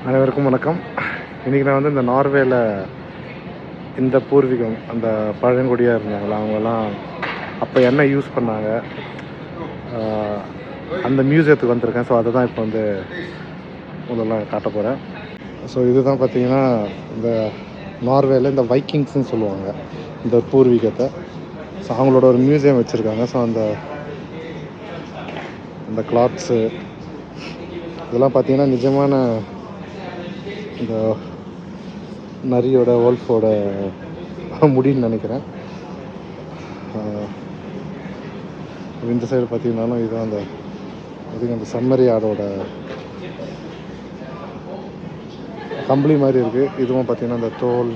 அனைவருக்கும் வணக்கம். இன்றைக்கி நான் வந்து இந்த நார்வேல இந்த பூர்வீகம் அந்த பழங்குடியாக இருந்தாங்களா அவங்கெல்லாம் அப்போ என்ன யூஸ் பண்ணாங்க அந்த மியூசியத்துக்கு வந்திருக்கேன். ஸோ அதை தான் இப்போ வந்து உங்களெல்லாம் காட்ட போகிறேன். ஸோ இதுதான் பார்த்திங்கன்னா இந்த நார்வேல இந்த வைக்கிங்ஸ்ன்னு சொல்லுவாங்க இந்த பூர்வீகத்தை. ஸோ அவங்களோட ஒரு மியூசியம் வச்சுருக்காங்க. ஸோ அந்த கிளாத்ஸு இதெல்லாம் பார்த்திங்கன்னா நிஜமான இந்த நரியோட wolfோட முடின்னு நினைக்கிறேன். இந்த சைடு பார்த்தீங்கன்னாலும் இதுதான் அந்த செம்மறி ஆடோட கம்பளி மாதிரி இருக்குது. இதுவும் பார்த்திங்கன்னா அந்த தோல்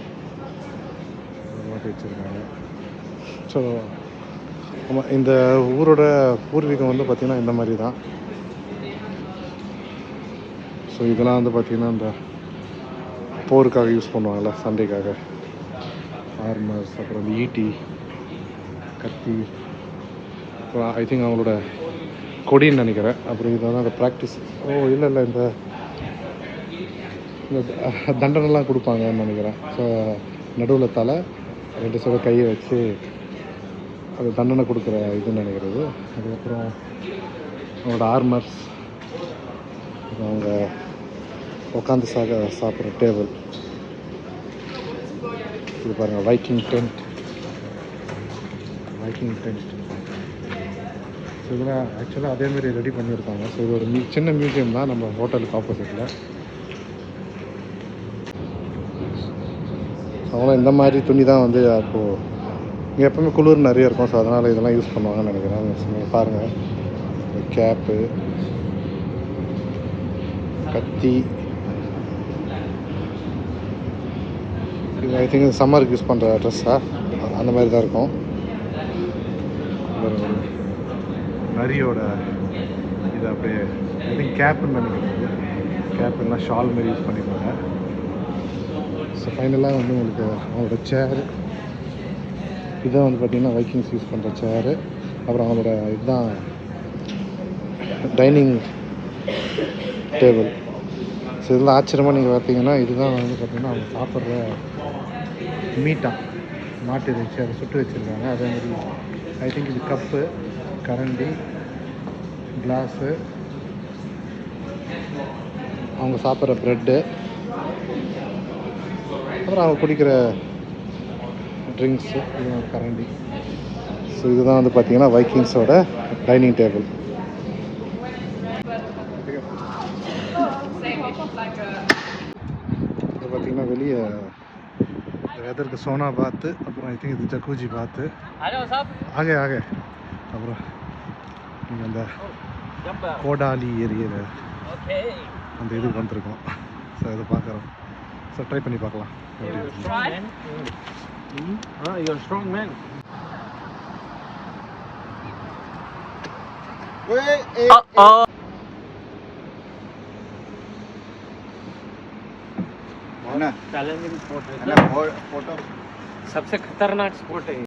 மாட்டி வச்சுருக்காங்க. ஸோ ஆமாம், இந்த ஊரோட பூர்வீகம் வந்து பார்த்திங்கன்னா இந்த மாதிரி தான். ஸோ இதெல்லாம் வந்து பார்த்திங்கன்னா இந்த போருக்காக யூஸ் பண்ணுவாங்கள்ல, சண்டைக்காக ஆர்மர்ஸ், அப்புறம் இந்த ஈட்டி, கத்தி, அப்புறம் ஐ திங்க் அவங்களோட கொடின்னு நினைக்கிறேன். அப்புறம் இதை தான் அந்த ப்ராக்டிஸ். இல்லை இந்த தண்டனைலாம் கொடுப்பாங்கன்னு நினைக்கிறேன். ஸோ நடுவில் தலை 2 சைடு கையை வச்சு அது தண்டனை கொடுக்குற இதுன்னு நினைக்கிறது. அதுக்கப்புறம் அவங்களோட ஆர்மர்ஸ், அவங்க உட்காந்து சாப்பிட்ற டேபிள். இது பாருங்கள், வைக்கிங் டென்ட். ஸோ இதில் ஆக்சுவலாக அதேமாரி ரெடி பண்ணியிருக்காங்க. ஸோ இது ஒரு சின்ன மியூசியம் தான் நம்ம ஹோட்டலுக்கு ஆப்போசிட்டில். அவங்களும் இந்த மாதிரி துணி தான் வந்து அப்போது இங்கே எப்போவுமே குளிர் நிறைய இருக்கும். ஸோ அதனால் இதெல்லாம் யூஸ் பண்ணுவாங்கன்னு நினைக்கிறேன். பாருங்கள், கேப்பு, கத்தி. இது ஐ திங்க் சம்மருக்கு யூஸ் பண்ணுற ட்ரெஸ்ஸாக அந்த மாதிரி தான் இருக்கும். நரியோட இது அப்படியே ஐ திங்க் கேப்புன்னு நினைக்கிறது. கேப் எல்லாம் ஷால் மாரி யூஸ் பண்ணிப்பாங்க. ஸோ ஃபைனலாக வந்து உங்களுக்கு அவங்களோட சேரு, இதான் வந்து பார்த்திங்கன்னா வைக்கிங்ஸ் யூஸ் பண்ணுற சேரு. அப்புறம் அவங்களோட இதுதான் டைனிங் டேபிள். ஸோ இதெல்லாம் ஆச்சரியமாக நீங்கள் பார்த்தீங்கன்னா இதுதான் வந்து பார்த்திங்கன்னா அவங்க சாப்பிட்ற மாட்டு இறைச்சி அதை சுட்டு வச்சுருக்காங்க. அதேமாதிரி ஐ திங்க் இது கப்பு, கரண்டி, கிளாஸு, அவங்க சாப்பிட்ற ப்ரெட்டு, அப்புறம் அவங்க குடிக்கிற ட்ரிங்க்ஸு, இது கரண்டி. ஸோ இதுதான் வந்து பார்த்திங்கன்னா வைக்கிங்ஸோட டைனிங் டேபிள். இது பார்த்திங்கன்னா வெளியே வெதருக்கு சோனா பாத்து, அப்புறம் ஐ திங்க் இது ஜக்கூஜி பாத்து ஆகே அப்புறம் நீங்கள் அந்த கோடாலி ஏரியா அந்த இதுக்கு வந்திருக்கோம். ஸோ இதை பார்க்குறோம். ஸோ ட்ரை பண்ணி பார்க்கலாம். चैलेंजिंग स्पोर्ट है, सबसे खतरनाक स्पोर्ट है।